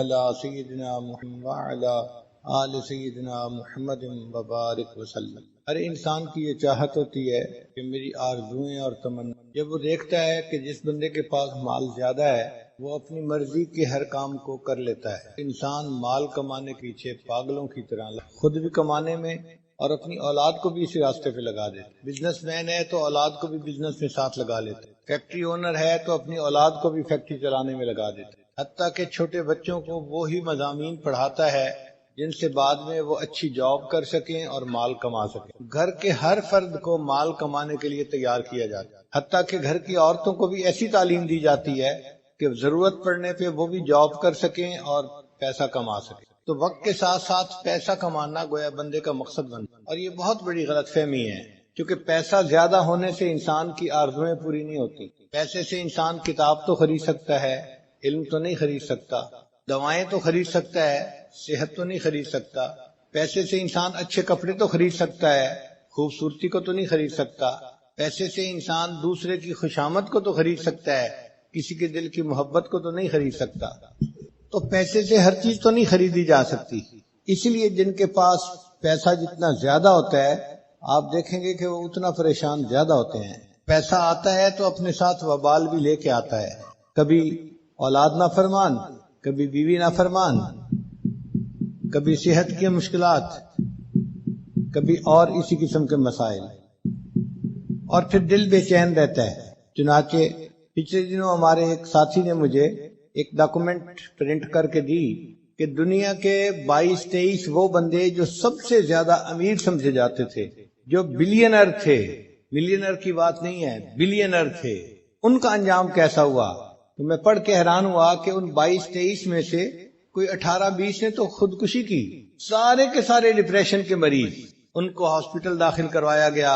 علی سیدنا محمد وعلی آل سیدنا محمد وبارک وسلم۔ ہر انسان کی یہ چاہت ہوتی ہے کہ میری آرزوئیں اور تمنا، جب وہ دیکھتا ہے کہ جس بندے کے پاس مال زیادہ ہے وہ اپنی مرضی کے ہر کام کو کر لیتا ہے۔ انسان مال کمانے کے پیچھے پاگلوں کی طرح خود بھی کمانے میں اور اپنی اولاد کو بھی اسی راستے پہ لگا دیتا ہے۔ بزنس مین ہے تو اولاد کو بھی بزنس میں ساتھ لگا لیتا ہے، فیکٹری اونر ہے تو اپنی اولاد کو بھی فیکٹری چلانے میں لگا دیتا ہے، حتیٰ کہ چھوٹے بچوں کو وہی مضامین پڑھاتا ہے جن سے بعد میں وہ اچھی جاب کر سکیں اور مال کما سکیں۔ گھر کے ہر فرد کو مال کمانے کے لیے تیار کیا جاتا ہے، حتیٰ کہ گھر کی عورتوں کو بھی ایسی تعلیم دی جاتی ہے کہ ضرورت پڑنے پہ وہ بھی جاب کر سکیں اور پیسہ کما سکیں۔ تو وقت کے ساتھ ساتھ پیسہ کمانا گویا بندے کا مقصد بنتا ہے، اور یہ بہت بڑی غلط فہمی ہے، کیونکہ پیسہ زیادہ ہونے سے انسان کی آرزویں پوری نہیں ہوتی۔ پیسے سے انسان کتاب تو خرید سکتا ہے، علم تو نہیں خرید سکتا، دوائیں تو خرید سکتا ہے، صحت تو نہیں خرید سکتا۔ پیسے سے انسان اچھے کپڑے تو خرید سکتا ہے، خوبصورتی کو تو نہیں خرید سکتا۔ پیسے سے انسان دوسرے کی خوشامد کو تو خرید سکتا ہے، کسی کے دل کی محبت کو تو نہیں خرید سکتا۔ تو پیسے سے ہر چیز تو نہیں خریدی جا سکتی، اسی لیے جن کے پاس پیسہ جتنا زیادہ ہوتا ہے آپ دیکھیں گے کہ وہ اتنا پریشان زیادہ ہوتے ہیں۔ پیسہ آتا ہے تو اپنے ساتھ وبال بھی لے کے آتا ہے، کبھی اولاد نافرمان، کبھی بیوی نافرمان، کبھی صحت کی مشکلات، کبھی اور اسی قسم کے مسائل، اور پھر دل بے چین رہتا ہے۔ چنانچہ پچھلے دنوں ہمارے ایک ساتھی نے مجھے ایک ڈاکومنٹ پرنٹ کر کے دی کہ دنیا کے 22-23 وہ بندے جو سب سے زیادہ امیر سمجھے جاتے تھے، جو بلینر تھے، ملینر کی بات نہیں ہے، بلینر تھے، ان کا انجام کیسا ہوا۔ تو میں پڑھ کے حیران ہوا کہ ان 22-23 میں سے کوئی 18-20 نے تو خودکشی کی، سارے کے سارے ڈپریشن کے مریض، ان کو ہاسپٹل داخل کروایا گیا،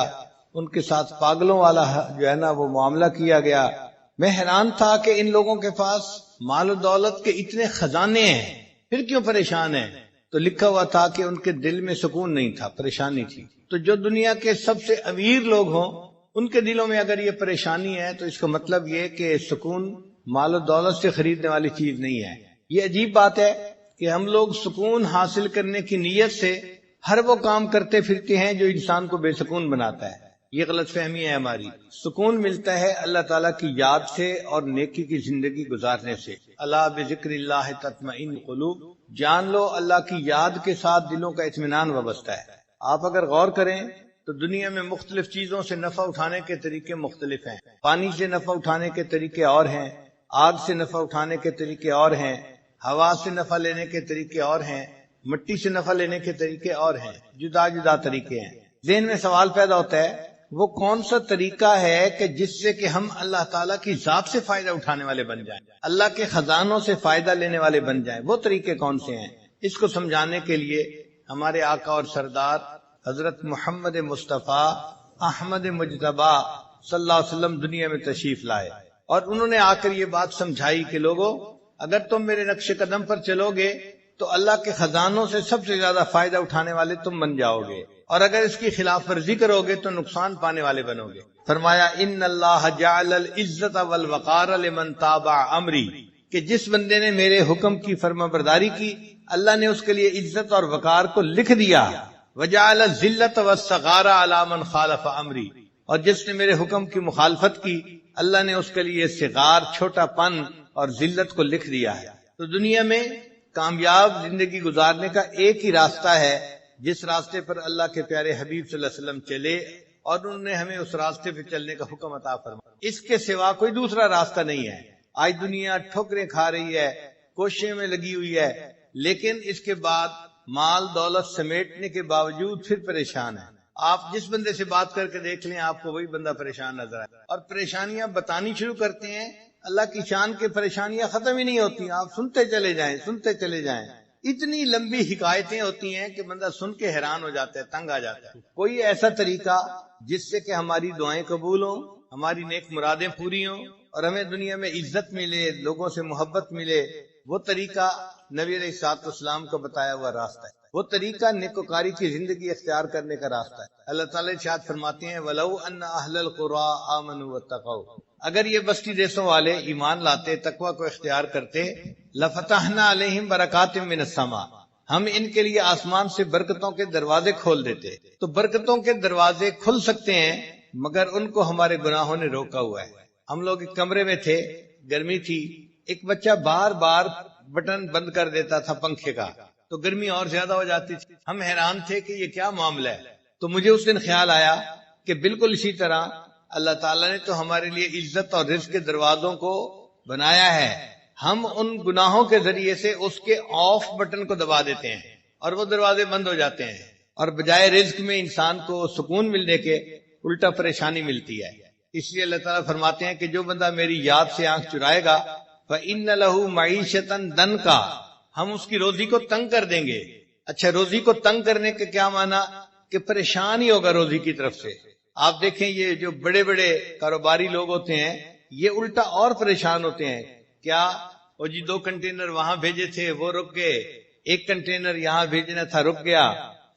ان کے ساتھ پاگلوں والا جو ہے نا وہ معاملہ کیا گیا۔ میں حیران تھا کہ ان لوگوں کے پاس مال و دولت کے اتنے خزانے ہیں، پھر کیوں پریشان ہیں؟ تو لکھا ہوا تھا کہ ان کے دل میں سکون نہیں تھا، پریشانی تھی۔ تو جو دنیا کے سب سے امیر لوگ ہوں ان کے دلوں میں اگر یہ پریشانی ہے تو اس کا مطلب یہ کہ سکون مال و دولت سے خریدنے والی چیز نہیں ہے۔ یہ عجیب بات ہے کہ ہم لوگ سکون حاصل کرنے کی نیت سے ہر وہ کام کرتے پھرتے ہیں جو انسان کو بے سکون بناتا ہے۔ یہ غلط فہمی ہے ہماری۔ سکون ملتا ہے اللہ تعالیٰ کی یاد سے اور نیکی کی زندگی گزارنے سے۔ الا بذکر اللہ تطمئن القلوب، جان لو اللہ کی یاد کے ساتھ دلوں کا اطمینان وابستہ ہے۔ آپ اگر غور کریں تو دنیا میں مختلف چیزوں سے نفع اٹھانے کے طریقے مختلف ہیں۔ پانی سے نفع اٹھانے کے طریقے اور ہیں، آگ سے نفع اٹھانے کے طریقے اور ہیں، ہوا سے نفع لینے کے طریقے اور ہیں، مٹی سے نفع لینے کے طریقے اور ہیں، جدا جدا طریقے ہیں۔ ذہن میں سوال پیدا ہوتا ہے وہ کون سا طریقہ ہے کہ جس سے کہ ہم اللہ تعالیٰ کی ذات سے فائدہ اٹھانے والے بن جائیں، اللہ کے خزانوں سے فائدہ لینے والے بن جائیں، وہ طریقے کون سے ہیں؟ اس کو سمجھانے کے لیے ہمارے آقا اور سردار حضرت محمد مصطفیٰ احمد مجتبی صلی اللہ علیہ وسلم دنیا میں تشریف لائے، اور انہوں نے آ کر یہ بات سمجھائی کہ لوگو اگر تم میرے نقش قدم پر چلو گے تو اللہ کے خزانوں سے سب سے زیادہ فائدہ اٹھانے والے تم بن جاؤ گے، اور اگر اس کی خلاف ورزی کرو گے تو نقصان پانے والے بنو گے۔ فرمایا ان اللہ جعل العزت والوقار لمن تابع امری، کہ جس بندے نے میرے حکم کی فرما برداری کی اللہ نے اس کے لیے عزت اور وقار کو لکھ دیا۔ وجعل الذلۃ والصغار علی من خالف امری، اور جس نے میرے حکم کی مخالفت کی اللہ نے اس کے لیے صغار، چھوٹا پن اور ذلت کو لکھ دیا ہے۔ تو دنیا میں کامیاب زندگی گزارنے کا ایک ہی راستہ ہے جس راستے پر اللہ کے پیارے حبیب صلی اللہ علیہ وسلم چلے، اور انہوں نے ہمیں اس راستے پہ چلنے کا حکم عطا فرمایا۔ اس کے سوا کوئی دوسرا راستہ نہیں ہے۔ آج دنیا ٹھوکریں کھا رہی ہے، کوششیں میں لگی ہوئی ہے، لیکن اس کے بعد مال دولت سمیٹنے کے باوجود پھر پریشان ہے۔ آپ جس بندے سے بات کر کے دیکھ لیں آپ کو وہی بندہ پریشان نظر آئے، اور پریشانیاں بتانی شروع کرتے ہیں، اللہ کی شان کے پریشانیاں ختم ہی نہیں ہوتی، آپ سنتے چلے جائیں سنتے چلے جائیں۔ اتنی لمبی حکایتیں ہوتی ہیں کہ بندہ سن کے حیران ہو جاتا ہے، تنگ آ جاتا ہے۔ کوئی ایسا طریقہ جس سے کہ ہماری دعائیں قبول ہوں، ہماری نیک مرادیں پوری ہوں، اور ہمیں دنیا میں عزت ملے، لوگوں سے محبت ملے، وہ طریقہ نبی علیہ الصلوۃ والسلام کا بتایا ہوا راستہ ہے۔ وہ طریقہ نیکوکاری کی زندگی اختیار کرنے کا راستہ ہے۔ اللہ تعالیٰ ارشاد فرماتے ہیں وَلَوْ أَنَّ أَهْلَ الْقُرَىٰ آمَنُوا وَاتَّقَوْا، اگر یہ بستی دیسوں والے ایمان لاتے، تقوی کو اختیار کرتے، لَفَتَحْنَا عَلَيْهِمْ بَرَكَاتٍ مِّنَ السَّمَاءِ، ہم ان کے لیے آسمان سے برکتوں کے دروازے کھول دیتے۔ تو برکتوں کے دروازے کھل سکتے ہیں مگر ان کو ہمارے گناہوں نے روکا ہوا ہے۔ ہم لوگ ایک کمرے میں تھے، گرمی تھی، ایک بچہ بار بار بٹن بند کر دیتا تھا پنکھے کا، تو گرمی اور زیادہ ہو جاتی تھی۔ ہم حیران تھے کہ یہ کیا معاملہ ہے۔ تو مجھے اس دن خیال آیا کہ بالکل اسی طرح اللہ تعالیٰ نے تو ہمارے لیے عزت اور رزق کے دروازوں کو بنایا ہے، ہم ان گناہوں کے ذریعے سے اس کے آف بٹن کو دبا دیتے ہیں اور وہ دروازے بند ہو جاتے ہیں، اور بجائے رزق میں انسان کو سکون ملنے کے الٹا پریشانی ملتی ہے۔ اس لیے اللہ تعالیٰ فرماتے ہیں کہ جو بندہ میری یاد سے آنکھ چرائے گا فَإِنَّ لَهُ مَعِيشَةً ضَنْكَا، ہم اس کی روزی کو تنگ کر دیں گے۔ اچھا، روزی کو تنگ کرنے کے کیا معنی؟ کہ پریشان ہی ہوگا روزی کی طرف سے۔ آپ دیکھیں یہ جو بڑے بڑے کاروباری لوگ ہوتے ہیں یہ الٹا اور پریشان ہوتے ہیں۔ کیا وہ جی 2 کنٹینر وہاں بھیجے تھے وہ رک گئے، 1 کنٹینر یہاں بھیجنا تھا رک گیا،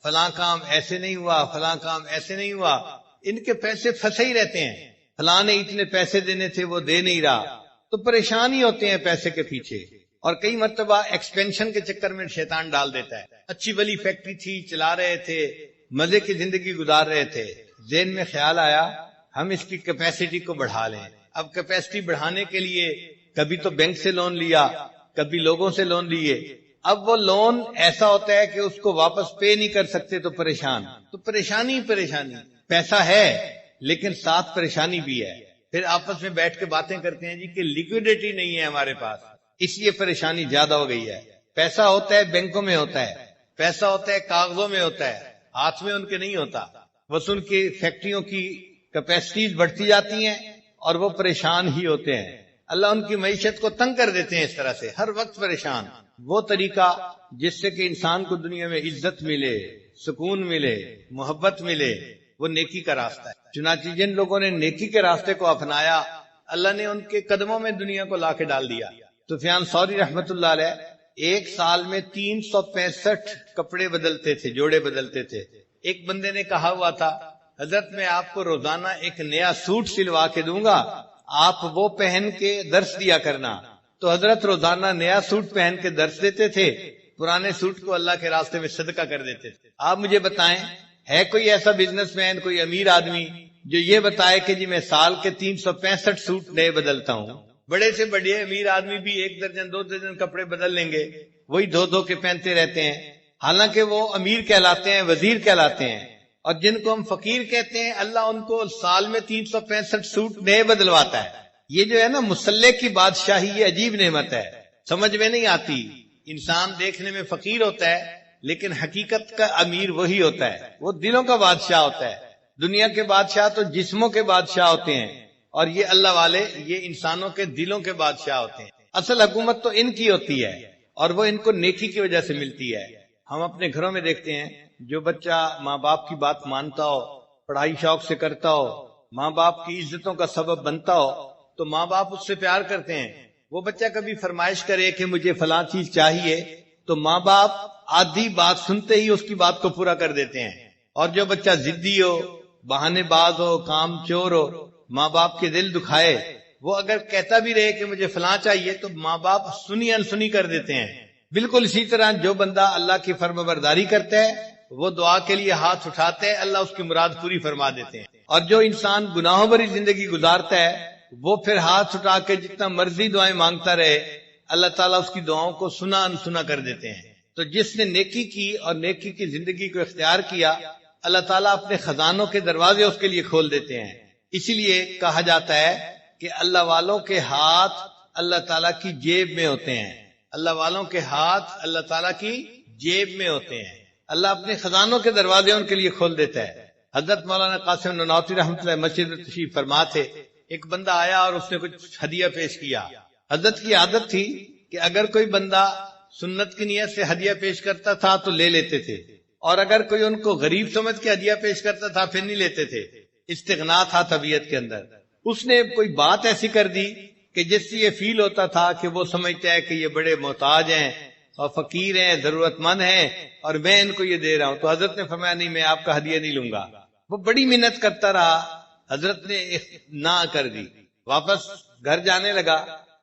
فلاں کام ایسے نہیں ہوا، فلاں کام ایسے نہیں ہوا، ان کے پیسے پھنسے ہی رہتے ہیں، فلاں نے اتنے پیسے دینے تھے وہ دے نہیں رہا، تو پریشان ہی ہوتے ہیں پیسے کے پیچھے۔ اور کئی مرتبہ ایکسپینشن کے چکر میں شیطان ڈال دیتا ہے۔ اچھی بلی فیکٹری تھی، چلا رہے تھے، مزے کی زندگی گزار رہے تھے، ذہن میں خیال آیا ہم اس کی کیپیسٹی کو بڑھا لیں۔ اب کیپیسٹی بڑھانے کے لیے کبھی تو بینک سے لون لیا، کبھی لوگوں سے لون لیے۔ اب وہ لون ایسا ہوتا ہے کہ اس کو واپس پے نہیں کر سکتے تو پریشان، تو پریشانی پریشانی، پیسہ ہے لیکن ساتھ پریشانی بھی ہے۔ پھر آپس میں بیٹھ کے باتیں کرتے ہیں جی کہ لیکوڈیٹی نہیں ہے ہمارے پاس، اس لیے پریشانی زیادہ ہو گئی ہے۔ پیسہ ہوتا ہے بینکوں میں ہوتا ہے، پیسہ ہوتا ہے کاغذوں میں ہوتا ہے، ہاتھ میں ان کے نہیں ہوتا۔ بس ان کی فیکٹریوں کی کیپیسٹیز بڑھتی جاتی ہیں اور وہ پریشان ہی ہوتے ہیں۔ اللہ ان کی معیشت کو تنگ کر دیتے ہیں اس طرح سے، ہر وقت پریشان۔ وہ طریقہ جس سے کہ انسان کو دنیا میں عزت ملے، سکون ملے، محبت ملے، وہ نیکی کا راستہ ہے۔ چنانچہ جن لوگوں نے نیکی کے راستے کو اپنایا اللہ نے ان کے قدموں میں دنیا کو لا کے ڈال دیا۔ سفیان ثوری رحمت اللہ علیہ ایک سال میں 365 کپڑے بدلتے تھے، جوڑے بدلتے تھے۔ ایک بندے نے کہا ہوا تھا حضرت میں آپ کو روزانہ ایک نیا سوٹ سلوا کے دوں گا، آپ وہ پہن کے درس دیا کرنا۔ تو حضرت روزانہ نیا سوٹ پہن کے درس دیتے تھے، پرانے سوٹ کو اللہ کے راستے میں صدقہ کر دیتے تھے۔ آپ مجھے بتائیں ہے کوئی ایسا بزنس مین، کوئی امیر آدمی جو یہ بتائے کہ جی میں سال کے 365 سوٹ نئے بدلتا ہوں؟ بڑے سے بڑے امیر آدمی بھی 1 درجن 2 درجن کپڑے بدل لیں گے، وہی دھو کے پہنتے رہتے ہیں، حالانکہ وہ امیر کہلاتے ہیں، وزیر کہلاتے ہیں۔ اور جن کو ہم فقیر کہتے ہیں اللہ ان کو سال میں 365 سوٹ نئے بدلواتا ہے۔ یہ جو ہے نا مسلح کی بادشاہی، یہ عجیب نعمت ہے، سمجھ میں نہیں آتی۔ انسان دیکھنے میں فقیر ہوتا ہے لیکن حقیقت کا امیر وہی ہوتا ہے، وہ دلوں کا بادشاہ ہوتا ہے۔ دنیا کے بادشاہ تو جسموں کے بادشاہ ہوتے ہیں اور یہ اللہ والے یہ انسانوں کے دلوں کے بادشاہ ہوتے ہیں۔ اصل حکومت تو ان کی ہوتی ہے اور وہ ان کو نیکی کی وجہ سے ملتی ہے۔ ہم اپنے گھروں میں دیکھتے ہیں جو بچہ ماں باپ کی بات مانتا ہو، پڑھائی شوق سے کرتا ہو، ماں باپ کی عزتوں کا سبب بنتا ہو تو ماں باپ اس سے پیار کرتے ہیں۔ وہ بچہ کبھی فرمائش کرے کہ مجھے فلاں چیز چاہیے تو ماں باپ آدھی بات سنتے ہی اس کی بات کو پورا کر دیتے ہیں۔ اور جو بچہ ضدی ہو، بہانے باز ہو، کام چور ہو، ماں باپ کے دل دکھائے، وہ اگر کہتا بھی رہے کہ مجھے فلاں چاہیے تو ماں باپ سنی انسنی کر دیتے ہیں۔ بالکل اسی طرح جو بندہ اللہ کی فرما برداری کرتا ہے وہ دعا کے لیے ہاتھ اٹھاتے ہیں، اللہ اس کی مراد پوری فرما دیتے ہیں۔ اور جو انسان گناہوں بھری زندگی گزارتا ہے وہ پھر ہاتھ اٹھا کے جتنا مرضی دعائیں مانگتا رہے اللہ تعالیٰ اس کی دعاؤں کو سنا انسنا کر دیتے ہیں۔ تو جس نے نیکی کی اور نیکی کی زندگی کو اختیار کیا اللہ تعالیٰ اپنے خزانوں کے دروازے اس کے لیے کھول دیتے ہیں۔ اسی لیے کہا جاتا ہے کہ اللہ والوں کے ہاتھ اللہ تعالیٰ کی جیب میں ہوتے ہیں، اللہ والوں کے ہاتھ اللہ تعالیٰ کی جیب میں ہوتے ہیں۔ اللہ اپنے خزانوں کے دروازے ان کے لیے کھول دیتا ہے۔ حضرت مولانا قاسم نانوتوی رحمۃ اللہ مسجد میں تشریف فرما تھے، ایک بندہ آیا اور اس نے کچھ ہدیہ پیش کیا۔ حضرت کی عادت تھی کہ اگر کوئی بندہ سنت کی نیت سے ہدیہ پیش کرتا تھا تو لے لیتے تھے، اور اگر کوئی ان کو غریب سمجھ کے ہدیہ پیش کرتا تھا پھر نہیں لیتے تھے۔ استغنا تھا طبیعت کے اندر۔ اس نے کوئی بات ایسی کر دی کہ جس سے یہ فیل ہوتا تھا کہ وہ سمجھتا ہے کہ یہ بڑے محتاج ہیں، اور فقیر ہیں، ضرورت مند ہیں، اور میں ان کو یہ دے رہا ہوں. تو حضرت نے فرمایا نہیں، میں آپ کا ہدیہ نہیں لوں گا. وہ بڑی محنت کرتا رہا، حضرت نے نہ کر دی. واپس گھر جانے لگا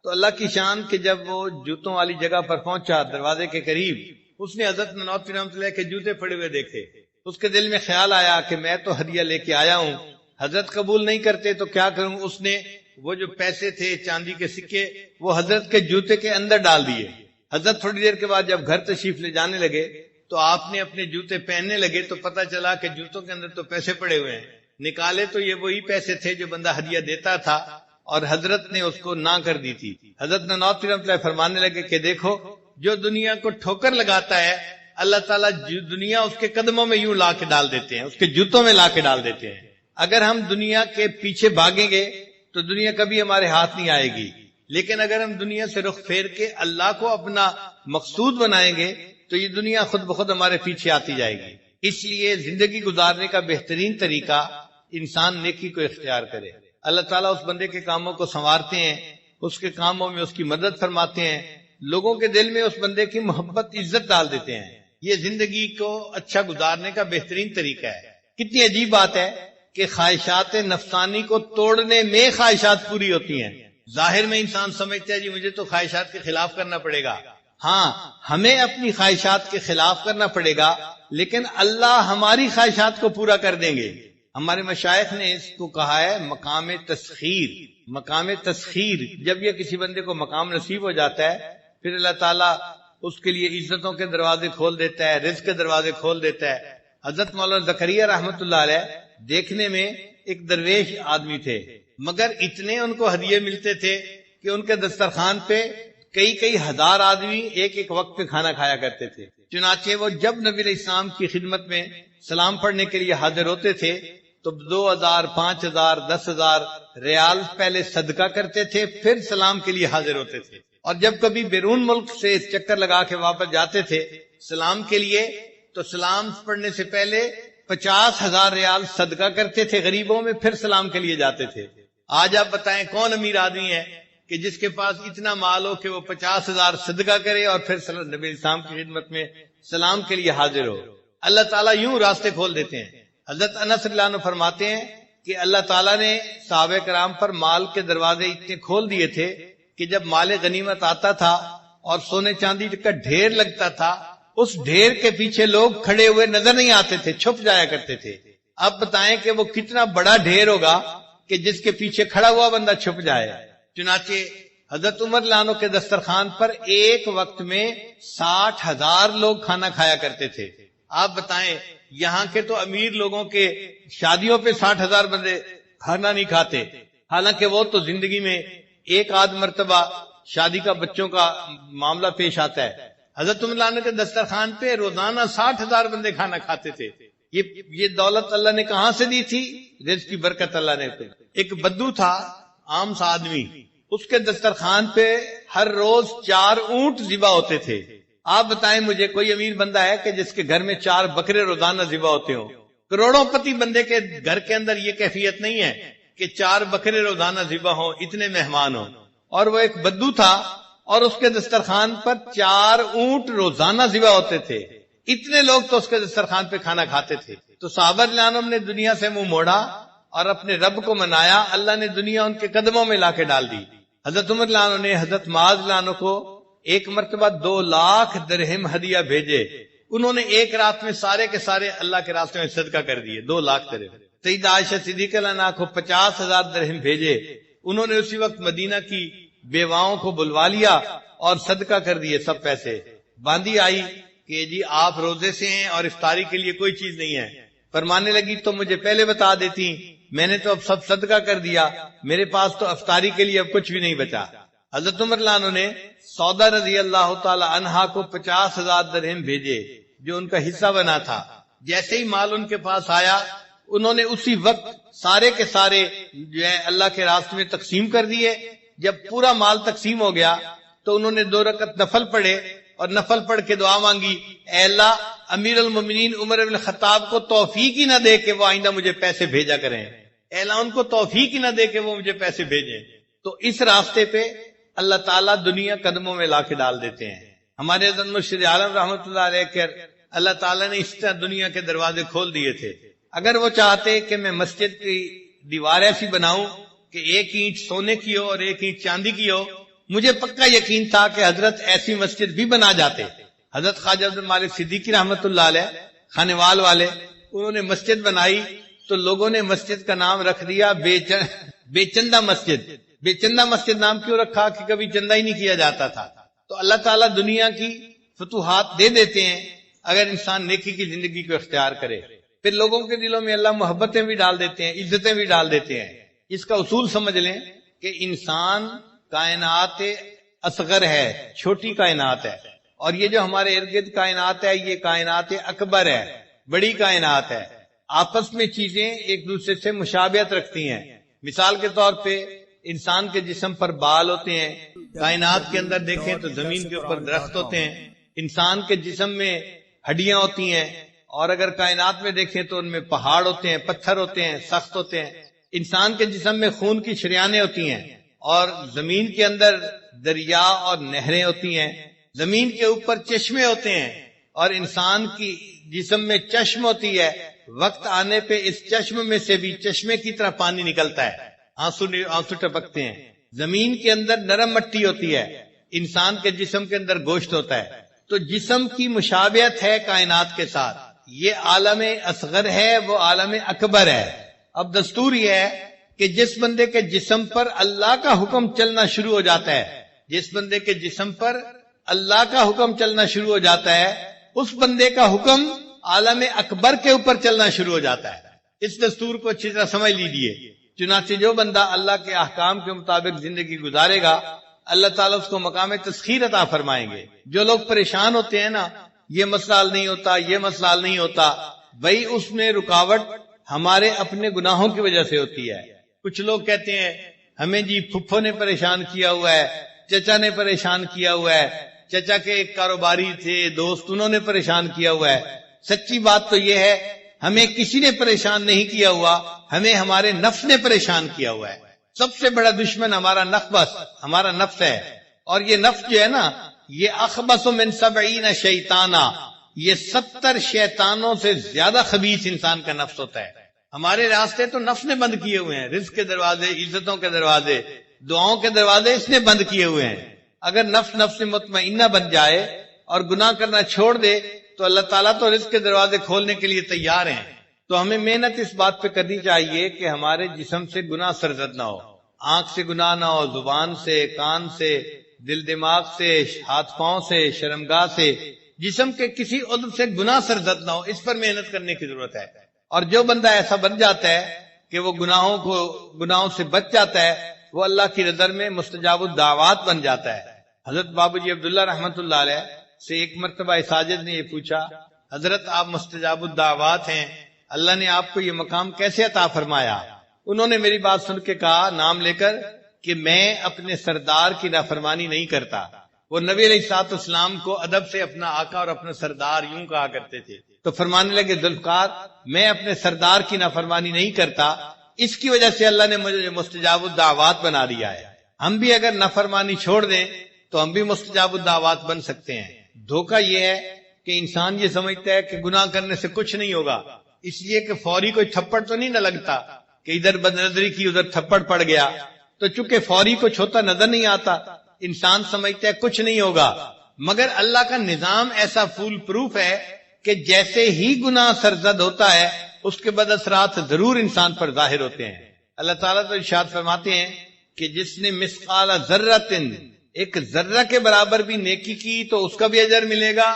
تو اللہ کی شان کہ جب وہ جوتوں والی جگہ پر پہنچا دروازے کے قریب، اس نے حضرت نانوتوی رحمۃ اللہ کے جوتے پڑے ہوئے دیکھے. اس کے دل میں خیال آیا کہ میں تو ہدیہ لے کے آیا ہوں، حضرت قبول نہیں کرتے تو کیا کروں. اس نے وہ جو پیسے تھے چاندی کے سکے وہ حضرت کے جوتے کے اندر ڈال دیے. حضرت تھوڑی دیر کے بعد جب گھر تشریف لے جانے لگے تو آپ نے اپنے جوتے پہننے لگے تو پتہ چلا کہ جوتوں کے اندر تو پیسے پڑے ہوئے ہیں. نکالے تو یہ وہی پیسے تھے جو بندہ ہدیہ دیتا تھا، اور حضرت نے اس کو نہ کر دی تھی. حضرت نانوتوی رحمۃ اللہ فرمانے لگے کہ دیکھو، جو دنیا کو ٹھوکر لگاتا ہے اللہ تعالیٰ دنیا اس کے قدموں میں یوں لا کے ڈال دیتے ہیں، اس کے جوتوں میں لا کے ڈال دیتے ہیں. اگر ہم دنیا کے پیچھے بھاگیں گے تو دنیا کبھی ہمارے ہاتھ نہیں آئے گی، لیکن اگر ہم دنیا سے رخ پھیر کے اللہ کو اپنا مقصود بنائیں گے تو یہ دنیا خود بخود ہمارے پیچھے آتی جائے گی. اس لیے زندگی گزارنے کا بہترین طریقہ انسان نیکی کو اختیار کرے. اللہ تعالیٰ اس بندے کے کاموں کو سنوارتے ہیں، اس کے کاموں میں اس کی مدد فرماتے ہیں، لوگوں کے دل میں اس بندے کی محبت عزت ڈال دیتے ہیں. یہ زندگی کو اچھا گزارنے کا بہترین طریقہ ہے. کتنی عجیب بات ہے کہ خواہشات نفسانی کو توڑنے میں خواہشات پوری ہوتی ہیں. ظاہر میں انسان سمجھتا ہے جی مجھے تو خواہشات کے خلاف کرنا پڑے گا. ہاں، ہمیں اپنی خواہشات کے خلاف کرنا پڑے گا، لیکن اللہ ہماری خواہشات کو پورا کر دیں گے. ہمارے مشائخ نے اس کو کہا ہے مقام تسخیر. مقام تسخیر، جب یہ کسی بندے کو مقام نصیب ہو جاتا ہے پھر اللہ تعالیٰ اس کے لیے عزتوں کے دروازے کھول دیتا ہے، رزق کے دروازے کھول دیتا ہے. حضرت مولانا زکریا رحمۃ اللہ علیہ دیکھنے میں ایک درویش آدمی تھے، مگر اتنے ان کو ہدیے ملتے تھے کہ ان کے دسترخوان پہ کئی ہزار آدمی ایک وقت پہ کھانا کھایا کرتے تھے. چنانچہ وہ جب نبی علیہ السلام کی خدمت میں سلام پڑھنے کے لیے حاضر ہوتے تھے تو 2000 5000 10,000 ریال پہلے صدقہ کرتے تھے، پھر سلام کے لیے حاضر ہوتے تھے. اور جب کبھی بیرون ملک سے چکر لگا کے واپس جاتے تھے سلام کے لیے تو سلام پڑھنے سے پہلے 50,000 ریال صدقہ کرتے تھے غریبوں میں، پھر سلام کے لیے جاتے تھے. آج آپ بتائیں کون امیر آدمی ہے کہ جس کے پاس اتنا مال ہو کہ وہ 50,000 صدقہ کرے اور پھر نبی اسلام کی خدمت میں سلام کے لیے حاضر ہو. اللہ تعالیٰ یوں راستے کھول دیتے ہیں. حضرت انس رضی اللہ عنہ فرماتے ہیں کہ اللہ تعالیٰ نے صحابہ کرام پر مال کے دروازے اتنے کھول دیے تھے کہ جب مال غنیمت آتا تھا اور سونے چاندی کا ڈھیر لگتا تھا اس ڈھیر کے پیچھے لوگ کھڑے ہوئے نظر نہیں آتے تھے، چھپ جایا کرتے تھے. اب بتائیں کہ وہ کتنا بڑا ڈھیر ہوگا کہ جس کے پیچھے کھڑا ہوا بندہ چھپ جائے. چنانچہ حضرت عمر لانو کے دسترخوان پر ایک وقت میں 60,000 لوگ کھانا کھایا کرتے تھے. آپ بتائیں یہاں کے تو امیر لوگوں کے شادیوں پہ 60,000 بندے کھانا نہیں کھاتے، حالانکہ وہ تو زندگی میں ایک آدھ مرتبہ شادی کا بچوں کا معاملہ پیش آتا ہے. حضرت عمر لانو کے دسترخوان پہ روزانہ 60,000 بندے کھانا کھاتے تھے. یہ دولت اللہ نے کہاں سے دی تھی؟ رزق کی برکت اللہ نے. ایک بدو تھا، عام سا آدمی، اس کے دسترخوان پہ ہر روز 4 اونٹ ذبح ہوتے تھے. آپ بتائیں مجھے کوئی امیر بندہ ہے کہ جس کے گھر میں 4 بکرے روزانہ ذبح ہوتے ہوں؟ کروڑوں پتی بندے کے گھر کے اندر یہ کیفیت نہیں ہے کہ 4 بکرے روزانہ ذبح ہوں، اتنے مہمان ہوں. اور وہ ایک بدو تھا اور اس کے دسترخوان پر 4 اونٹ روزانہ ذبح ہوتے تھے. اتنے لوگ تو اس کے دسترخوان پہ کھانا کھاتے تھے. تو صحابہ رضوان نے دنیا سے منہ موڑا اور اپنے رب کو منایا. اللہ نے دنیا ان کے قدموں میں لا کے ڈال دی. حضرت عمر رضوان نے حضرت معاذ رضوان کو ایک مرتبہ 2 لاکھ درہم ہدیہ بھیجے. انہوں نے ایک رات میں سارے کے سارے اللہ کے راستے میں صدقہ کر دیے، 2 لاکھ درہم. سیدہ عائشہ صدیقہ عنہا کو 50,000 درہم بھیجے. انہوں نے اسی وقت مدینہ کی بیواؤں کو بلوا لیا اور صدقہ کر دیے سب پیسے. باندھی آئی کہ جی آپ روزے سے ہیں اور افطاری کے لیے کوئی چیز نہیں ہے. فرمانے لگی تو مجھے پہلے بتا دیتی، میں نے تو اب سب صدقہ کر دیا، میرے پاس تو افطاری کے لیے اب کچھ بھی نہیں بچا. حضرت عمر لانو نے سودا رضی اللہ تعالی عنہا کو 50,000 درہم بھیجے جو ان کا حصہ بنا تھا. جیسے ہی مال ان کے پاس آیا انہوں نے اسی وقت سارے کے سارے جو ہے اللہ کے راستے میں تقسیم کر دیے. جب پورا مال تقسیم ہو گیا تو انہوں نے 2 رکعت نفل پڑھے اور نفل پڑھ کے دعا مانگی، اے اللہ امیر المومنین عمر بن الخطاب کو توفیق ہی نہ دے کہ وہ آئندہ مجھے پیسے بھیجا کریں، اے اللہ ان کو توفیق ہی نہ دے کہ وہ مجھے پیسے بھیجیں. تو اس راستے پہ اللہ تعالیٰ دنیا قدموں میں لا کے ڈال دیتے ہیں. ہمارے حضرت مرشد عالم رحمۃ اللہ علیہ کے اللہ تعالیٰ نے اس طرح دنیا کے دروازے کھول دیے تھے. اگر وہ چاہتے کہ میں مسجد کی دیوار ایسی بناؤں کہ ایک اینٹ سونے کی ہو اور ایک اینٹ چاندی کی ہو، مجھے پکا یقین تھا کہ حضرت ایسی مسجد بھی بنا جاتے. حضرت خواجہ عبد المالک صدیقی رحمۃ اللہ علیہ خانوال والے، انہوں نے مسجد بنائی تو لوگوں نے مسجد کا نام رکھ دیا بے چندہ مسجد. بے چندہ مسجد نام کیوں رکھا؟ کہ کبھی چندہ ہی نہیں کیا جاتا تھا. تو اللہ تعالیٰ دنیا کی فتوحات دے دیتے ہیں اگر انسان نیکی کی زندگی کو اختیار کرے. پھر لوگوں کے دلوں میں اللہ محبتیں بھی ڈال دیتے ہیں، عزتیں بھی ڈال دیتے ہیں. اس کا اصول سمجھ لیں کہ انسان کائنات اصغر ہے، چھوٹی کائنات ہے، اور یہ جو ہمارے ارد گرد کائنات ہے یہ کائنات اکبر ہے، بڑی کائنات ہے. آپس میں چیزیں ایک دوسرے سے مشابہت رکھتی ہیں. مثال کے طور پہ انسان کے جسم پر بال ہوتے ہیں، کائنات کے اندر دیکھیں تو زمین کے اوپر درخت ہوتے ہیں. انسان کے جسم میں ہڈیاں ہوتی ہیں، اور اگر کائنات میں دیکھیں تو ان میں پہاڑ ہوتے ہیں، پتھر ہوتے ہیں، سخت ہوتے ہیں. انسان کے جسم میں خون کی شریانیں ہوتی ہیں، اور زمین کے اندر دریا اور نہریں ہوتی ہیں. زمین کے اوپر چشمے ہوتے ہیں، اور انسان کی جسم میں چشم ہوتی ہے. وقت آنے پہ اس چشم میں سے بھی چشمے کی طرح پانی نکلتا ہے، آنسو ٹپکتے ہیں. زمین کے اندر نرم مٹی ہوتی ہے، انسان کے جسم کے اندر گوشت ہوتا ہے. تو جسم کی مشابہت ہے کائنات کے ساتھ. یہ عالم اصغر ہے، وہ عالم اکبر ہے. اب دستور یہ ہے کہ جس بندے کے جسم پر اللہ کا حکم چلنا شروع ہو جاتا ہے، جس بندے کے جسم پر اللہ کا حکم چلنا شروع ہو جاتا ہے، اس بندے کا حکم عالم اکبر کے اوپر چلنا شروع ہو جاتا ہے. اس دستور کو اچھی طرح سمجھ لیجیے. چنانچہ جو بندہ اللہ کے احکام کے مطابق زندگی گزارے گا، اللہ تعالیٰ اس کو مقام تسخیر عطا فرمائیں گے. جو لوگ پریشان ہوتے ہیں نا، یہ مسئلہ حل نہیں ہوتا، یہ مسئلہ حل نہیں ہوتا، بھائی اس میں رکاوٹ ہمارے اپنے گناہوں کی وجہ سے ہوتی ہے. کچھ لوگ کہتے ہیں ہمیں جی پھپھو نے پریشان کیا ہوا ہے، چچا نے پریشان کیا ہوا ہے، چچا کے ایک کاروباری تھے دوست، انہوں نے پریشان کیا ہوا ہے. سچی بات تو یہ ہے ہمیں کسی نے پریشان نہیں کیا ہوا، ہمیں ہمارے نفس نے پریشان کیا ہوا ہے. سب سے بڑا دشمن ہمارا ہمارا نفس ہے. اور یہ نفس جو ہے نا، یہ اخبث من 70 شیطانا، یہ 70 شیطانوں سے زیادہ خبیث انسان کا نفس ہوتا ہے. ہمارے راستے تو نفس نے بند کیے ہوئے ہیں، رزق کے دروازے، عزتوں کے دروازے، دعاؤں کے دروازے اس نے بند کیے ہوئے ہیں. اگر نفس مطمئنہ بن جائے اور گناہ کرنا چھوڑ دے تو اللہ تعالیٰ تو رزق کے دروازے کھولنے کے لیے تیار ہیں. تو ہمیں محنت اس بات پہ کرنی چاہیے کہ ہمارے جسم سے گناہ سرزد نہ ہو. آنکھ سے گناہ نہ ہو، زبان سے، کان سے، دل دماغ سے، ہاتھ پاؤں سے، شرمگاہ سے، جسم کے کسی عضو سے گناہ سرزد نہ ہو. اس پر محنت کرنے کی ضرورت ہے. اور جو بندہ ایسا بن جاتا ہے کہ وہ گناہوں سے بچ جاتا ہے، وہ اللہ کی نظر میں مستجاب الدعوات بن جاتا ہے. حضرت بابو جی عبداللہ رحمۃ اللہ علیہ سے ایک مرتبہ ساجد نے یہ پوچھا، حضرت آپ مستجاب الدعوات ہیں، اللہ نے آپ کو یہ مقام کیسے عطا فرمایا؟ انہوں نے میری بات سن کے کہا نام لے کر کہ میں اپنے سردار کی نافرمانی نہیں کرتا. وہ نبی علیہ الصلوۃ والسلام کو ادب سے اپنا آقا اور اپنا سردار یوں کہا کرتے تھے. تو فرمانے لگے ذوالفقار میں اپنے سردار کی نافرمانی نہیں کرتا، اس کی وجہ سے اللہ نے مجھے مستجاب الدعوات بنا دیا ہے. ہم بھی اگر نافرمانی چھوڑ دیں تو ہم بھی مستجاب الدعوات بن سکتے ہیں. دھوکہ یہ ہے کہ انسان یہ سمجھتا ہے کہ گناہ کرنے سے کچھ نہیں ہوگا، اس لیے کہ فوری کوئی تھپڑ تو نہیں نہ لگتا کہ ادھر بدنظری کی ادھر تھپڑ پڑ گیا، تو چونکہ فوری کو چھوتا نظر نہیں آتا انسان سمجھتا ہے کچھ نہیں ہوگا. مگر اللہ کا نظام ایسا فول پروف ہے کہ جیسے ہی گناہ سرزد ہوتا ہے اس کے بعد اثرات ضرور انسان پر ظاہر ہوتے ہیں. اللہ تعالیٰ تو ارشاد فرماتے ہیں کہ جس نے مثقال ذرۃ، ایک ذرہ کے برابر بھی نیکی کی تو اس کا بھی اجر ملے گا،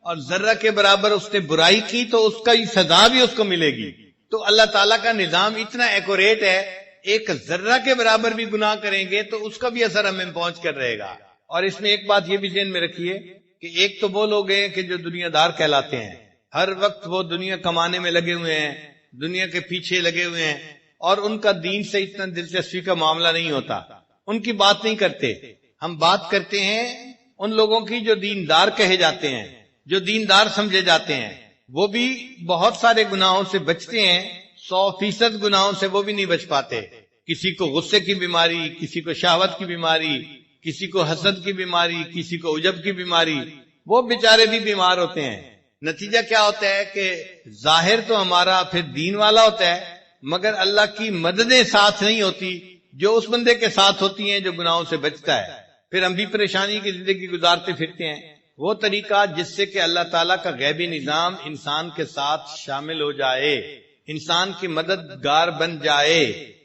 اور ذرہ کے برابر اس نے برائی کی تو اس کا سزا بھی اس کو ملے گی. تو اللہ تعالیٰ کا نظام اتنا ایکوریٹ ہے، ایک ذرہ کے برابر بھی گناہ کریں گے تو اس کا بھی اثر ہمیں پہنچ کر رہے گا. اور اس میں ایک بات یہ بھی ذہن میں رکھیے کہ ایک تو وہ لوگ ہیں کہ جو دنیا دار کہلاتے ہیں، ہر وقت وہ دنیا کمانے میں لگے ہوئے ہیں، دنیا کے پیچھے لگے ہوئے ہیں، اور ان کا دین سے اتنا دلچسپی کا معاملہ نہیں ہوتا، ان کی بات نہیں کرتے. ہم بات کرتے ہیں ان لوگوں کی جو دیندار کہے جاتے ہیں، جو دیندار سمجھے جاتے ہیں. وہ بھی بہت سارے گناہوں سے بچتے ہیں، 100% گناہوں سے وہ بھی نہیں بچ پاتے. کسی کو غصے کی بیماری، کسی کو شہوت کی بیماری، کسی کو حسد کی بیماری، کسی کو عجب کی بیماری، وہ بیچارے بھی بیمار ہوتے ہیں۔ نتیجہ کیا ہوتا ہے کہ ظاہر تو ہمارا پھر دین والا ہوتا ہے، مگر اللہ کی مددیں ساتھ نہیں ہوتی جو اس بندے کے ساتھ ہوتی ہیں جو گناہوں سے بچتا ہے۔ پھر ہم بھی پریشانی کی زندگی گزارتے پھرتے ہیں۔ وہ طریقہ جس سے کہ اللہ تعالیٰ کا غیبی نظام انسان کے ساتھ شامل ہو جائے، انسان کی مددگار بن جائے،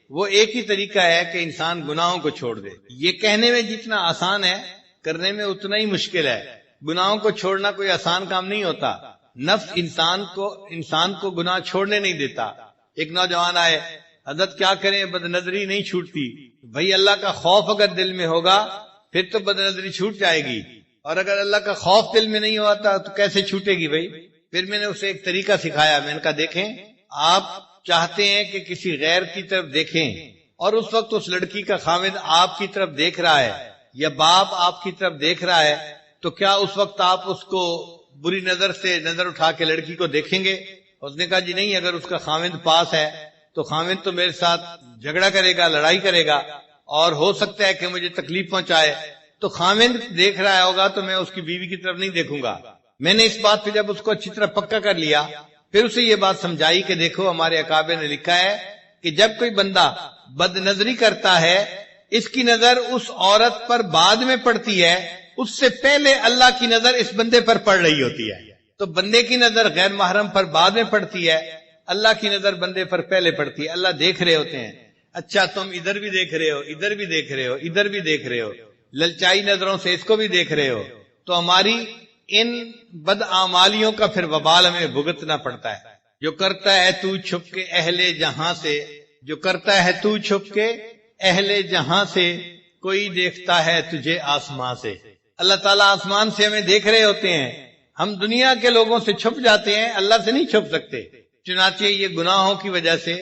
وہ ایک ہی طریقہ ہے کہ انسان گناہوں کو چھوڑ دے۔ یہ کہنے میں جتنا آسان ہے، کرنے میں اتنا ہی مشکل ہے۔ گناہوں کو چھوڑنا کوئی آسان کام نہیں ہوتا۔ نفس انسان کو گناہ چھوڑنے نہیں دیتا۔ ایک نوجوان آئے، حضرت کیا کریں، بد نظری نہیں چھوٹتی۔ بھائی اللہ کا خوف اگر دل میں ہوگا پھر تو بد نظری چھوٹ جائے گی، اور اگر اللہ کا خوف دل میں نہیں ہوتا تو کیسے چھوٹے گی بھائی؟ پھر میں نے اسے ایک طریقہ سکھایا۔ میں نے کہا دیکھیں، آپ چاہتے ہیں کہ کسی غیر کی طرف دیکھیں، اور اس وقت اس لڑکی کا خاوند آپ کی طرف دیکھ رہا ہے یا باپ آپ کی طرف دیکھ رہا ہے، تو کیا اس وقت آپ اس کو بری نظر سے نظر اٹھا کے لڑکی کو دیکھیں گے؟ اس نے کہا جی نہیں، اگر اس کا خاوند پاس ہے تو خاوند تو میرے ساتھ جھگڑا کرے گا، لڑائی کرے گا، اور ہو سکتا ہے کہ مجھے تکلیف پہنچائے، تو خاوند دیکھ رہا ہوگا تو میں اس کی بیوی کی طرف نہیں دیکھوں گا۔ میں نے اس بات پہ جب اس کو اچھی طرح پکا کر لیا، پھر اسے یہ بات سمجھائی کہ دیکھو ہمارے اکابر نے لکھا ہے کہ جب کوئی بندہ بد نظری کرتا ہے، اس کی نظر اس عورت پر بعد میں پڑتی ہے، اس سے پہلے اللہ کی نظر اس بندے پر پڑ رہی ہوتی ہے۔ تو بندے کی نظر غیر محرم پر بعد میں پڑتی ہے، اللہ کی نظر بندے پر پہلے پڑتی ہے۔ اللہ دیکھ رہے ہوتے ہیں، اچھا تم ادھر بھی دیکھ رہے ہو، ادھر بھی دیکھ رہے ہو، ادھر بھی دیکھ رہے ہو، للچائی نظروں سے اس کو بھی دیکھ رہے ہو، تو ہماری ان بدعمالیوں کا پھر وبال ہمیں بھگتنا پڑتا ہے۔ جو کرتا ہے تو چھپ کے اہل جہاں سے، جو کرتا ہے تو چھپ کے اہل جہاں سے، کوئی دیکھتا ہے تجھے آسمان سے۔ اللہ تعالیٰ آسمان سے ہمیں دیکھ رہے ہوتے ہیں، ہم دنیا کے لوگوں سے چھپ جاتے ہیں، اللہ سے نہیں چھپ سکتے۔ چنانچہ یہ گناہوں کی وجہ سے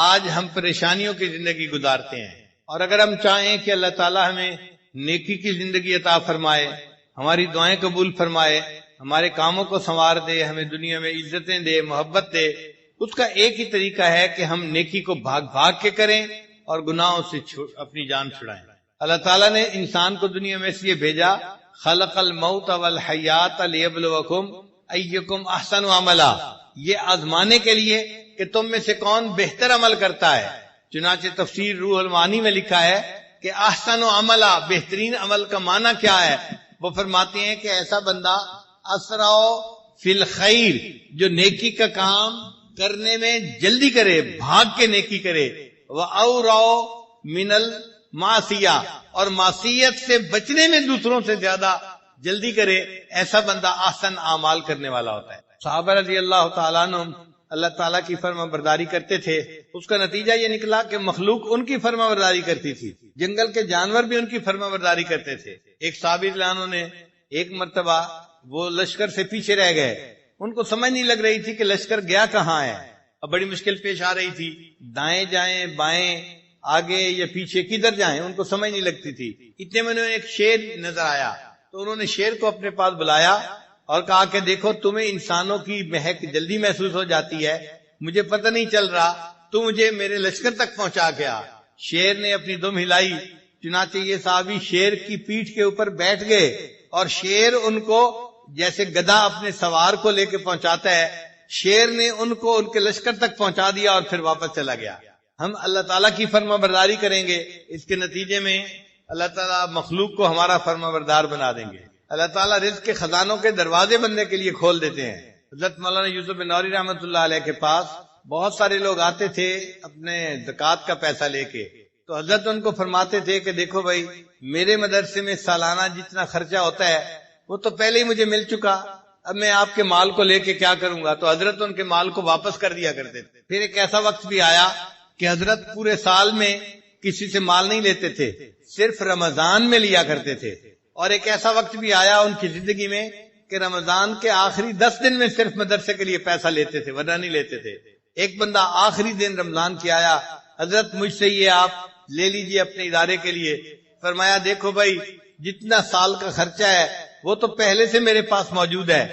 آج ہم پریشانیوں کی زندگی گزارتے ہیں، اور اگر ہم چاہیں کہ اللہ تعالیٰ ہمیں نیکی کی زندگی عطا فرمائے، ہماری دعائیں قبول فرمائے، ہمارے کاموں کو سنوار دے، ہمیں دنیا میں عزتیں دے، محبت دے، اس کا ایک ہی طریقہ ہے کہ ہم نیکی کو بھاگ بھاگ کے کریں اور گناہوں سے اپنی جان چھڑائیں۔ اللہ تعالیٰ نے انسان کو دنیا میں اس لیے بھیجا، خلق الموت والحیات لیبلوکم ایکم احسن عملا، یہ آزمانے کے لیے کہ تم میں سے کون بہتر عمل کرتا ہے۔ چنانچہ تفسیر روح المعانی میں لکھا ہے کہ احسن عملا، بہترین عمل کا معنی کیا ہے؟ وہ فرماتے ہیں کہ ایسا بندہ اسرع فی الخیر، جو نیکی کا کام کرنے میں جلدی کرے، بھاگ کے نیکی کرے، وَأَوْرَعُ مِنَ الْمَعْصِيَةِ، اور معصیت سے بچنے میں دوسروں سے زیادہ جلدی کرے، ایسا بندہ احسن اعمال کرنے والا ہوتا ہے۔ صحابہ رضی اللہ تعالیٰ عنہ اللہ تعالیٰ کی فرما برداری کرتے تھے، اس کا نتیجہ یہ نکلا کہ مخلوق ان کی فرما برداری کرتی تھی، جنگل کے جانور بھی ان کی فرما برداری کرتے تھے۔ ایک صحابی رضی اللہ عنہ نے ایک مرتبہ وہ لشکر سے پیچھے رہ گئے، ان کو سمجھ نہیں لگ رہی تھی کہ لشکر گیا کہاں ہے، اب بڑی مشکل پیش آ رہی تھی، دائیں جائیں بائیں آگے یا پیچھے کدھر جائیں، ان کو سمجھ نہیں لگتی تھی۔ اتنے میں انہیں ایک شیر نظر آیا، تو انہوں نے شیر کو اپنے پاس بلایا اور کہا کہ دیکھو تمہیں انسانوں کی مہک جلدی محسوس ہو جاتی ہے، مجھے پتہ نہیں چل رہا، تو مجھے میرے لشکر تک پہنچا گیا۔ شیر نے اپنی دم ہلائی، چنانچہ یہ صحابی شیر کی پیٹھ کے اوپر بیٹھ گئے، اور شیر ان کو جیسے گدھا اپنے سوار کو لے کے پہنچاتا ہے، شیر نے ان کو ان کے لشکر تک پہنچا دیا اور پھر واپس چلا گیا۔ ہم اللہ تعالیٰ کی فرما برداری کریں گے، اس کے نتیجے میں اللہ تعالیٰ مخلوق کو ہمارا فرما بردار بنا دیں گے۔ اللہ تعالیٰ رزق کے خزانوں کے دروازے بننے کے لیے کھول دیتے ہیں۔ حضرت مولانا یوسف بن نوری رحمۃ اللہ علیہ کے پاس بہت سارے لوگ آتے تھے اپنے زکوٰۃ کا پیسہ لے کے، تو حضرت ان کو فرماتے تھے کہ دیکھو بھائی، میرے مدرسے میں سالانہ جتنا خرچہ ہوتا ہے وہ تو پہلے ہی مجھے مل چکا، اب میں آپ کے مال کو لے کے کیا کروں گا؟ تو حضرت ان کے مال کو واپس کر دیا کرتے تھے۔ پھر ایک ایسا وقت بھی آیا کہ حضرت پورے سال میں کسی سے مال نہیں لیتے تھے، صرف رمضان میں لیا کرتے تھے، اور ایک ایسا وقت بھی آیا ان کی زندگی میں کہ رمضان کے آخری 10 دن میں صرف مدرسے کے لیے پیسہ لیتے تھے، ورنہ نہیں لیتے تھے۔ ایک بندہ آخری دن رمضان کی آیا، حضرت مجھ سے یہ آپ لے لیجئے اپنے ادارے کے لیے۔ فرمایا دیکھو بھائی، جتنا سال کا خرچہ ہے وہ تو پہلے سے میرے پاس موجود ہے،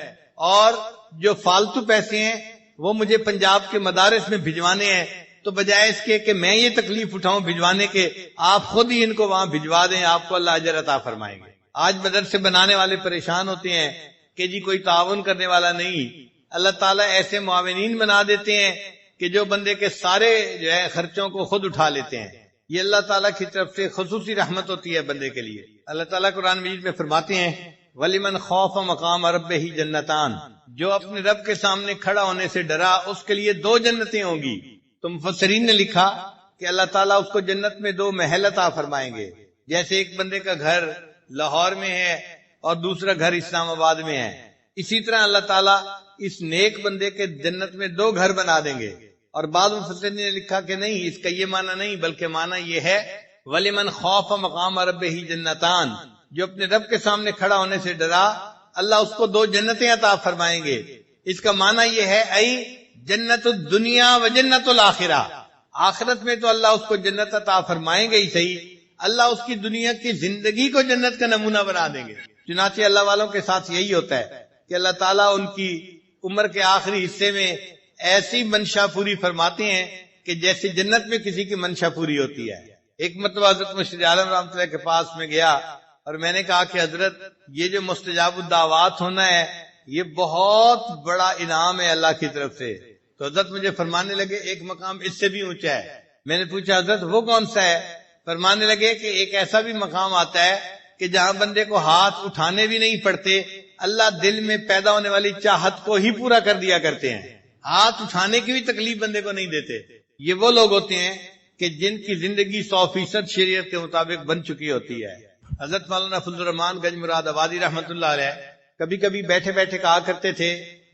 اور جو فالتو پیسے ہیں وہ مجھے پنجاب کے مدارس میں بھجوانے ہیں، تو بجائے اس کے کہ میں یہ تکلیف اٹھاؤں بھجوانے کے، آپ خود ہی ان کو وہاں بھجوا دیں، آپ کو اللہ اجر عطا فرمائیں گے۔ آج مدرسے بنانے والے پریشان ہوتے ہیں، کہ جی کوئی تعاون کرنے والا نہیں، اللہ تعالیٰ ایسے معاونین بنا دیتے ہیں کہ جو بندے کے سارے جو ہے خرچوں کو خود اٹھا لیتے ہیں۔ یہ اللہ تعالیٰ کی طرف سے خصوصی رحمت ہوتی ہے بندے کے لیے۔ اللہ تعالیٰ قرآن مجید میں فرماتے ہیں وَلِمَنْ خَافَ مَقَامَ رَبِّهِ جَنَّتَانِ، جو اپنے رب کے سامنے کھڑا ہونے سے ڈرا اس کے لیے 2 جنتیں ہوں گی۔ تو مفسرین نے لکھا کہ اللہ تعالیٰ اس کو جنت میں 2 محل عطا فرمائیں گے، جیسے ایک بندے کا گھر لاہور میں ہے اور دوسرا گھر اسلام آباد میں ہے، اسی طرح اللہ تعالیٰ اس نیک بندے کے جنت میں 2 گھر بنا دیں گے۔ اور بعض مفسرین نے لکھا کہ نہیں، اس کا یہ معنی نہیں، بلکہ معنی یہ ہے وَلِمَنْ خَافَ مَقَامَ رَبِّهِ جَنَّتَانِ، جو اپنے رب کے سامنے کھڑا ہونے سے ڈرا اللہ اس کو 2 جنتیں عطا فرمائیں گے۔ اس کا معنی یہ ہے ای جنت الدنیا و جنت الآخرہ، آخرت میں تو اللہ اس کو جنت عطا فرمائیں گے ہی صحیح، اللہ اس کی دنیا کی زندگی کو جنت کا نمونہ بنا دیں گے۔ چنانچہ اللہ والوں کے ساتھ یہی ہوتا ہے کہ اللہ تعالیٰ ان کی عمر کے آخری حصے میں ایسی منشا پوری فرماتے ہیں کہ جیسے جنت میں کسی کی منشا پوری ہوتی ہے۔ ایک مرتبہ حضرت مشیر عالم رحمۃ اللہ کے پاس میں گیا اور میں نے کہا کہ حضرت یہ جو مستجاب الدعوات ہونا ہے یہ بہت بڑا انعام ہے اللہ کی طرف سے۔ تو حضرت مجھے فرمانے لگے ایک مقام اس سے بھی اونچا ہے۔ میں نے پوچھا حضرت وہ کون سا ہے؟ فرمانے لگے کہ ایک ایسا بھی مقام آتا ہے کہ جہاں بندے کو ہاتھ اٹھانے بھی نہیں پڑتے، اللہ دل میں پیدا ہونے والی چاہت کو ہی پورا کر دیا کرتے ہیں، ہاتھ اٹھانے کی بھی تکلیف بندے کو نہیں دیتے۔ یہ وہ لوگ ہوتے ہیں کہ جن کی زندگی 100% شریعت کے مطابق بن چکی ہوتی ہے۔ حضرت مولانا فضل الرحمان گنج مراد آبادی رحمۃ اللہ علیہ کبھی کبھی بیٹھے بیٹھے کہا کرتے تھے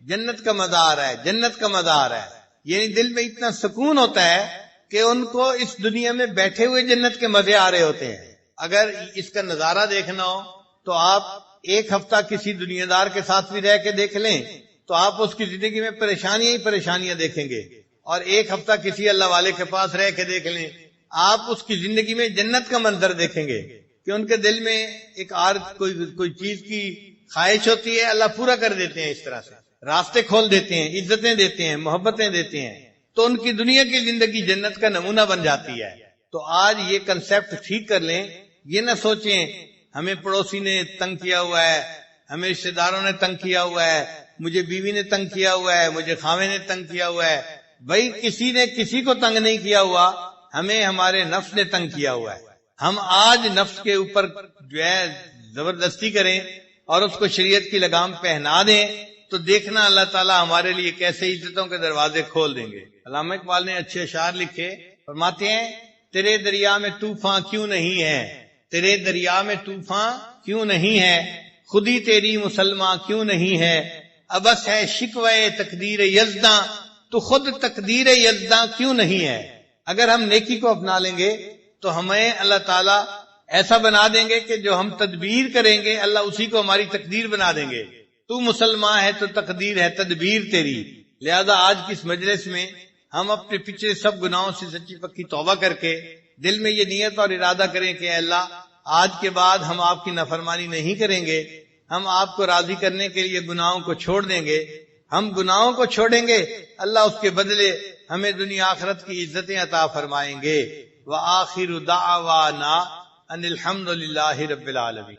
جنت کا مزہ آ رہا ہے، جنت کا مزہ آ رہا ہے، یعنی دل میں اتنا سکون ہوتا ہے کہ ان کو اس دنیا میں بیٹھے ہوئے جنت کے مزے آ رہے ہوتے ہیں۔ اگر اس کا نظارہ دیکھنا ہو تو آپ 1 ہفتہ کسی دنیا دار کے ساتھ بھی رہ کے دیکھ لیں تو آپ اس کی زندگی میں پریشانیاں ہی پریشانیاں دیکھیں گے، اور 1 ہفتہ کسی اللہ والے کے پاس رہ کے دیکھ لیں آپ اس کی زندگی میں جنت کا منظر دیکھیں گے کہ ان کے دل میں ایک کوئی چیز کی خواہش ہوتی ہے، اللہ پورا کر دیتے ہیں، اس طرح سے راستے کھول دیتے ہیں، عزتیں دیتے ہیں، محبتیں دیتے ہیں، تو ان کی دنیا کی زندگی جنت کا نمونہ بن جاتی ہے۔ تو آج یہ کنسیپٹ ٹھیک کر لیں، یہ نہ سوچیں ہمیں پڑوسی نے تنگ کیا ہوا ہے، ہمیں رشتہ داروں نے تنگ کیا ہوا ہے، مجھے بیوی نے تنگ کیا ہوا ہے، مجھے خاوند نے تنگ کیا ہوا ہے۔ بھائی کسی نے کسی کو تنگ نہیں کیا ہوا، ہمیں ہمارے نفس نے تنگ کیا ہوا ہے۔ ہم آج نفس کے اوپر جو ہے زبردستی کریں اور اس کو شریعت کی لگام پہنا دیں تو دیکھنا اللہ تعالیٰ ہمارے لیے کیسے عزتوں کے دروازے کھول دیں گے۔ علامہ اقبال نے اچھے اشعار لکھے، فرماتے ہیں تیرے دریا میں طوفان کیوں نہیں ہے، تیرے دریا میں طوفان کیوں نہیں ہے، خودی تیری مسلمان کیوں نہیں ہے، ابس ہے شکوے تقدیر یزداں تو خود تقدیر یزداں کیوں نہیں ہے۔ اگر ہم نیکی کو اپنا لیں گے تو ہمیں اللہ تعالیٰ ایسا بنا دیں گے کہ جو ہم تدبیر کریں گے اللہ اسی کو ہماری تقدیر بنا دیں گے۔ تو مسلمان ہے تو تقدیر ہے تدبیر تیری۔ لہذا آج کی اس مجلس میں ہم اپنے پچھلے سب گناہوں سے سچی پکی توبہ کر کے دل میں یہ نیت اور ارادہ کریں کہ اے اللہ آج کے بعد ہم آپ کی نافرمانی نہیں کریں گے، ہم آپ کو راضی کرنے کے لیے گناہوں کو چھوڑ دیں گے۔ ہم گناہوں کو چھوڑیں گے اللہ اس کے بدلے ہمیں دنیا آخرت کی عزتیں عطا فرمائیں گے۔ وآخر دعوانا ان الحمد للہ رب العالمین۔